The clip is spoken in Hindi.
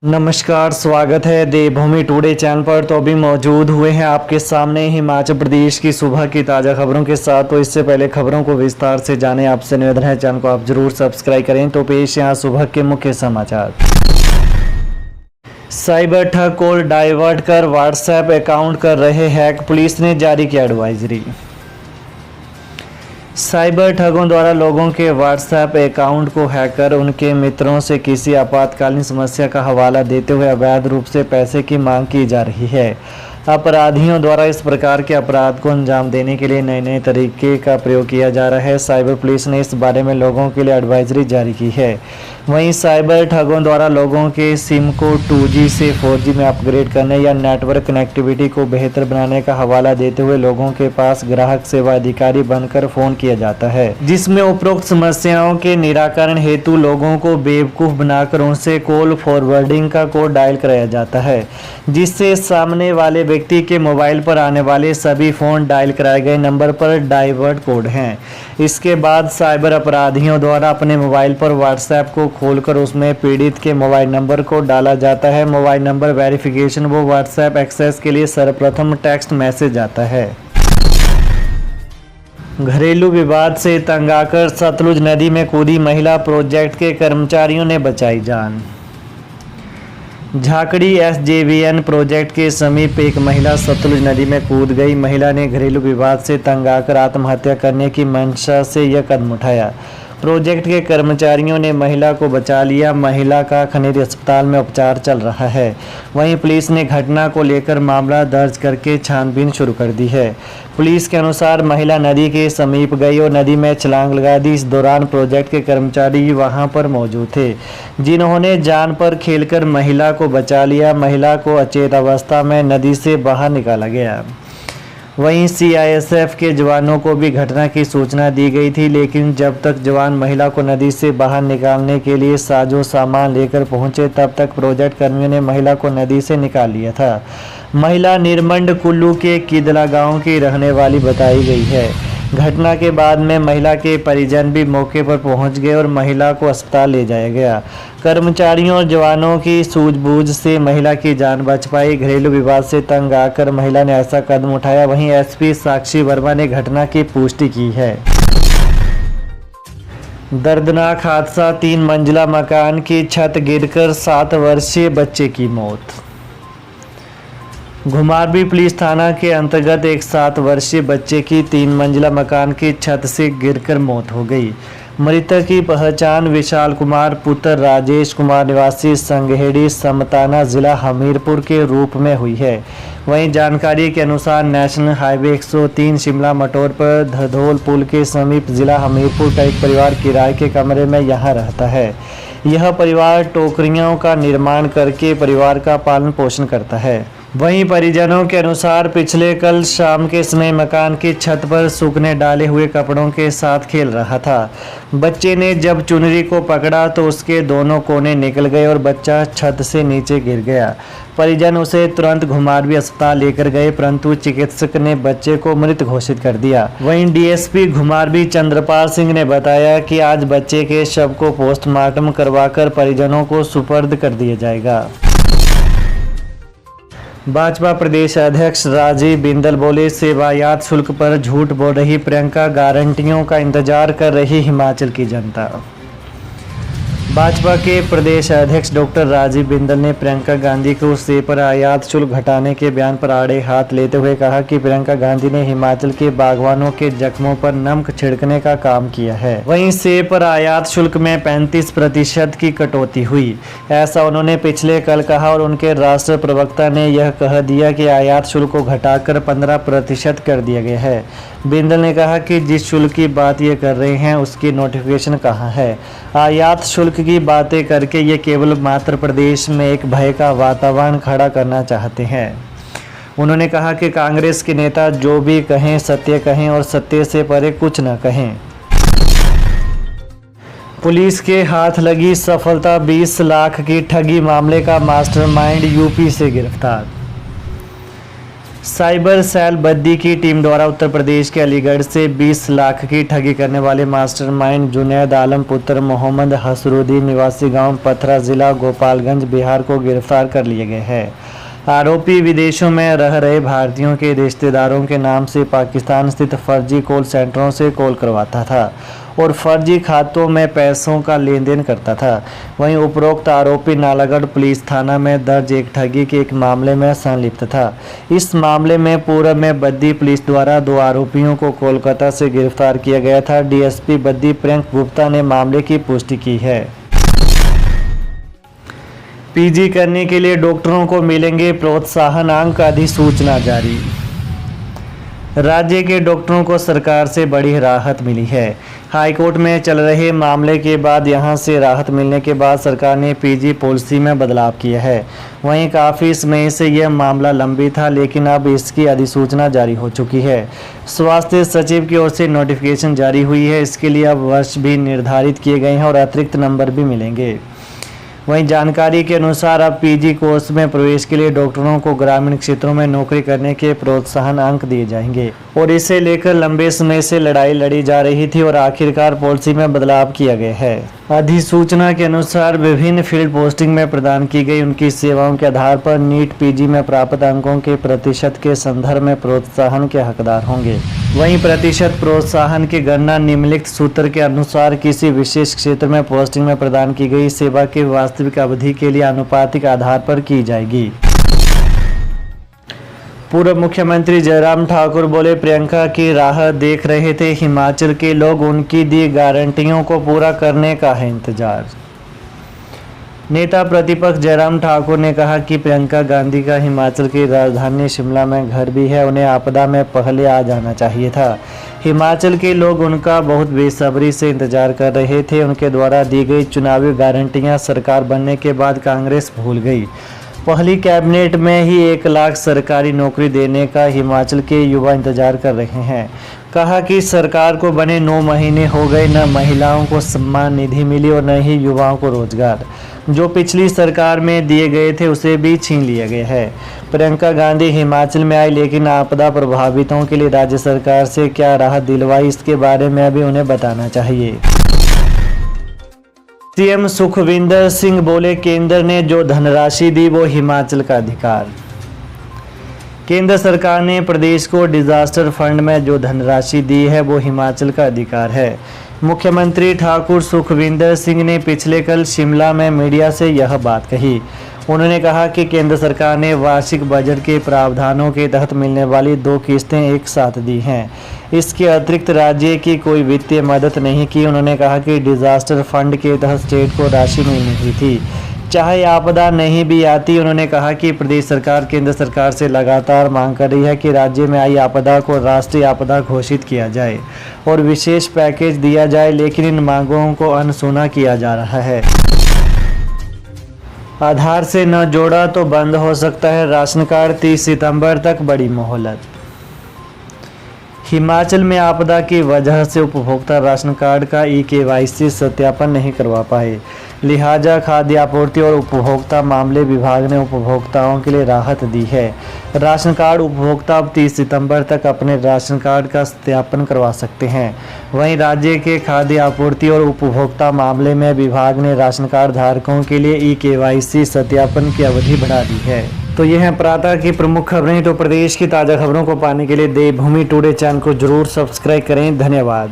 नमस्कार, स्वागत है देवभूमि टुडे चैनल पर। तो अभी मौजूद हुए हैं आपके सामने हिमाचल प्रदेश की सुबह की ताज़ा खबरों के साथ। तो इससे पहले खबरों को विस्तार से जाने आपसे निवेदन है, चैनल को आप जरूर सब्सक्राइब करें। तो पेश यहाँ सुबह के मुख्य समाचार। साइबर ठग को डाइवर्ट कर व्हाट्सएप अकाउंट कर रहे हैक, पुलिस ने जारी किया एडवाइजरी। साइबर ठगों द्वारा लोगों के व्हाट्सएप अकाउंट को हैक कर उनके मित्रों से किसी आपातकालीन समस्या का हवाला देते हुए अवैध रूप से पैसे की मांग की जा रही है। अपराधियों द्वारा इस प्रकार के अपराध को अंजाम देने के लिए नए नए तरीके का प्रयोग किया जा रहा है। साइबर पुलिस ने इस बारे में लोगों के लिए एडवाइजरी जारी की है। वहीं साइबर ठगों द्वारा लोगों के सिम को 2G से 4G में अपग्रेड करने या नेटवर्क कनेक्टिविटी को बेहतर बनाने का हवाला देते हुए लोगों के पास ग्राहक सेवा अधिकारी बनकर फोन किया जाता है, जिसमें उपरोक्त समस्याओं के निराकरण हेतु लोगों को बेवकूफ़ बनाकर उनसे कॉल फॉरवर्डिंग का कोड डायल कराया जाता है, जिससे सामने वाले व्यक्ति के मोबाइल पर आने वाले सभी फ़ोन डायल कराए गए नंबर पर डाइवर्ट कोड हैं। इसके बाद साइबर अपराधियों द्वारा अपने मोबाइल पर व्हाट्सएप को खोलकर उसमें पीड़ित के मोबाइल नंबर को डाला जाता है। मोबाइल नंबर वेरिफिकेशन वो व्हाट्सएप एक्सेस के लिए सर्वप्रथम टेक्स्ट मैसेज आता है। घरेलू विवाद से तंग आकर सतलुज नदी में कूदी महिला, प्रोजेक्ट के कर्मचारियों ने बचाई जान। झाकड़ी SJVN प्रोजेक्ट के समीप एक महिला सतलुज नदी में कूद गई। महिला ने घरेलू विवाद से तंग आकर आत्महत्या करने की मंशा से यह कदम उठाया। प्रोजेक्ट के कर्मचारियों ने महिला को बचा लिया। महिला का खनेरी अस्पताल में उपचार चल रहा है। वहीं पुलिस ने घटना को लेकर मामला दर्ज करके छानबीन शुरू कर दी है। पुलिस के अनुसार महिला नदी के समीप गई और नदी में छलांग लगा दी। इस दौरान प्रोजेक्ट के कर्मचारी वहां पर मौजूद थे, जिन्होंने जान पर खेलकर महिला को बचा लिया। महिला को अचेत अवस्था में नदी से बाहर निकाला गया। वहीं CISF के जवानों को भी घटना की सूचना दी गई थी, लेकिन जब तक जवान महिला को नदी से बाहर निकालने के लिए साजो सामान लेकर पहुंचे, तब तक प्रोजेक्ट कर्मियों ने महिला को नदी से निकाल लिया था। महिला निरमंड कुल्लू के किदला गांव की रहने वाली बताई गई है। घटना के बाद में महिला के परिजन भी मौके पर पहुंच गए और महिला को अस्पताल ले जाया गया। कर्मचारियों और जवानों की सूझबूझ से महिला की जान बच पाई। घरेलू विवाद से तंग आकर महिला ने ऐसा कदम उठाया। वहीं SP साक्षी वर्मा ने घटना की पुष्टि की है। दर्दनाक हादसा, 3 मंजिला मकान की छत गिरकर 7 वर्षीय बच्चे की मौत। घुमारवीं पुलिस थाना के अंतर्गत एक 7 वर्षीय बच्चे की 3 मंजिला मकान की छत से गिरकर मौत हो गई। मृतक की पहचान विशाल कुमार पुत्र राजेश कुमार निवासी संगहेड़ी समताना जिला हमीरपुर के रूप में हुई है। वहीं जानकारी के अनुसार नेशनल हाईवे 103 शिमला मटोर पर धधोल पुल के समीप जिला हमीरपुर का एक परिवार किराए के कमरे में यहाँ रहता है। यह परिवार टोकरियों का निर्माण करके परिवार का पालन पोषण करता है। वहीं परिजनों के अनुसार पिछले कल शाम के समय मकान की छत पर सूखने डाले हुए कपड़ों के साथ खेल रहा था। बच्चे ने जब चुनरी को पकड़ा तो उसके दोनों कोने निकल गए और बच्चा छत से नीचे गिर गया। परिजन उसे तुरंत घुमारवीं अस्पताल लेकर गए, परंतु चिकित्सक ने बच्चे को मृत घोषित कर दिया। वहीं DSP घुमारवीं चंद्रपाल सिंह ने बताया कि आज बच्चे के शव को पोस्टमार्टम करवाकर परिजनों को सुपर्द कर दिया जाएगा। भाजपा प्रदेश अध्यक्ष राजीव बिंदल बोले, सेवायात शुल्क पर झूठ बोल रही प्रियंका, गारंटियों का इंतजार कर रही हिमाचल की जनता। भाजपा के प्रदेश अध्यक्ष डॉक्टर राजीव बिंदल ने प्रियंका गांधी को सेब पर आयात शुल्क घटाने के बयान पर आड़े हाथ लेते हुए कहा कि प्रियंका गांधी ने हिमाचल के बागवानों के जख्मों पर नमक छिड़कने का काम किया है। वहीं सेब पर आयात शुल्क में 35% की कटौती हुई, ऐसा उन्होंने पिछले कल कहा और उनके राष्ट्रीय प्रवक्ता ने यह कह दिया कि आयात शुल्क को घटाकर 15% कर दिया गया है। बिंदल ने कहा कि जिस शुल्क की बात ये कर रहे हैं उसकी नोटिफिकेशन कहाँ है। आयात शुल्क की बातें करके ये केवल मात्र प्रदेश में एक भय का वातावरण खड़ा करना चाहते हैं। उन्होंने कहा कि कांग्रेस के नेता जो भी कहें सत्य कहें और सत्य से परे कुछ न कहें। पुलिस के हाथ लगी सफलता, 20 लाख की ठगी मामले का मास्टरमाइंड यूपी से गिरफ्तार। साइबर सेल बद्दी की टीम द्वारा उत्तर प्रदेश के अलीगढ़ से 20 लाख की ठगी करने वाले मास्टरमाइंड जुनैद आलम पुत्र मोहम्मद हसरुद्दीन निवासी गांव पथरा जिला गोपालगंज बिहार को गिरफ्तार कर लिए गए हैं। आरोपी विदेशों में रह रहे भारतीयों के रिश्तेदारों के नाम से पाकिस्तान स्थित फर्जी कॉल सेंटरों से कॉल करवाता था और फर्जी खातों में पैसों का लेन देन करता था। वहीं उपरोक्त आरोपी नालागढ़ पुलिस थाना में दर्ज एक ठगी के एक मामले में संलिप्त था। इस मामले में पूर्व में बद्दी पुलिस द्वारा 2 आरोपियों को कोलकाता से गिरफ्तार किया गया था। डीएसपी बद्दी प्रियंक गुप्ता ने मामले की पुष्टि की है। पीजी करने के लिए डॉक्टरों को मिलेंगे प्रोत्साहन अंक, अधिसूचना जारी। राज्य के डॉक्टरों को सरकार से बड़ी राहत मिली है। हाईकोर्ट में चल रहे मामले के बाद यहां से राहत मिलने के बाद सरकार ने पीजी पॉलिसी में बदलाव किया है। वहीं काफ़ी समय से यह मामला लंबित था, लेकिन अब इसकी अधिसूचना जारी हो चुकी है। स्वास्थ्य सचिव की ओर से नोटिफिकेशन जारी हुई है। इसके लिए अब वर्ष भी निर्धारित किए गए हैं और अतिरिक्त नंबर भी मिलेंगे। वहीं जानकारी के अनुसार अब पीजी कोर्स में प्रवेश के लिए डॉक्टरों को ग्रामीण क्षेत्रों में नौकरी करने के प्रोत्साहन अंक दिए जाएंगे और इसे लेकर लंबे समय से लड़ाई लड़ी जा रही थी और आखिरकार पॉलिसी में बदलाव किया गया है। अधिसूचना के अनुसार विभिन्न फील्ड पोस्टिंग में प्रदान की गई उनकी सेवाओं के आधार पर नीट पीजी में प्राप्त अंकों के प्रतिशत के संदर्भ में प्रोत्साहन के हकदार होंगे। वहीं प्रतिशत प्रोत्साहन की गणना निम्नलिखित सूत्र के अनुसार किसी विशेष क्षेत्र में पोस्टिंग में प्रदान की गई सेवा की वास्तविक अवधि के लिए आनुपातिक आधार पर की जाएगी। पूर्व मुख्यमंत्री जयराम ठाकुर बोले, प्रियंका की राह देख रहे थे हिमाचल के लोग, उनकी दी गारंटियों को पूरा करने का है इंतजार। नेता प्रतिपक्ष जयराम ठाकुर ने कहा कि प्रियंका गांधी का हिमाचल की राजधानी शिमला में घर भी है, उन्हें आपदा में पहले आ जाना चाहिए था। हिमाचल के लोग उनका बहुत बेसब्री से इंतजार कर रहे थे। उनके द्वारा दी गई चुनावी गारंटियां सरकार बनने के बाद कांग्रेस भूल गई। पहली कैबिनेट में ही 1 लाख सरकारी नौकरी देने का हिमाचल के युवा इंतजार कर रहे हैं। कहा कि सरकार को बने 9 महीने हो गए, न महिलाओं को सम्मान निधि मिली और न ही युवाओं को रोजगार। जो पिछली सरकार में दिए गए थे उसे भी छीन लिया गया है। प्रियंका गांधी हिमाचल में आई, लेकिन आपदा प्रभावितों के लिए राज्य सरकार से क्या राहत दिलवाई, इसके बारे में भी उन्हें बताना चाहिए। सीएम सुखविंदर सिंह बोले, केंद्र ने जो धनराशि दी वो हिमाचल का अधिकार। केंद्र सरकार ने प्रदेश को डिजास्टर फंड में जो धनराशि दी है वो हिमाचल का अधिकार है। मुख्यमंत्री ठाकुर सुखविंदर सिंह ने पिछले कल शिमला में मीडिया से यह बात कही। उन्होंने कहा कि केंद्र सरकार ने वार्षिक बजट के प्रावधानों के तहत मिलने वाली 2 किस्तें एक साथ दी हैं। इसके अतिरिक्त राज्य की कोई वित्तीय मदद नहीं की। उन्होंने कहा कि डिजास्टर फंड के तहत स्टेट को राशि मिलनी ही थी, चाहे आपदा नहीं भी आती। उन्होंने कहा कि प्रदेश सरकार केंद्र सरकार से लगातार मांग कर रही है कि राज्य में आई आपदा को राष्ट्रीय आपदा घोषित किया जाए और विशेष पैकेज दिया जाए, लेकिन इन मांगों को अनसुना किया जा रहा है। आधार से न जोड़ा तो बंद हो सकता है राशन कार्ड, 30 सितंबर तक बड़ी मोहलत। हिमाचल में आपदा की वजह से उपभोक्ता राशन कार्ड का ई-केवाईसी सत्यापन नहीं करवा पाए, लिहाजा खाद्य आपूर्ति और उपभोक्ता मामले विभाग ने उपभोक्ताओं के लिए राहत दी है। राशन कार्ड उपभोक्ता अब 30 सितंबर तक अपने राशन कार्ड का सत्यापन करवा सकते हैं। वहीं राज्य के खाद्य आपूर्ति और उपभोक्ता मामले में विभाग ने राशन कार्ड धारकों के लिए ई-केवाईसी सत्यापन की अवधि बढ़ा दी है। तो ये हैं प्रातः की प्रमुख खबरें। तो प्रदेश की ताज़ा खबरों को पाने के लिए देवभूमि टुडे चैनल को जरूर सब्सक्राइब करें। धन्यवाद।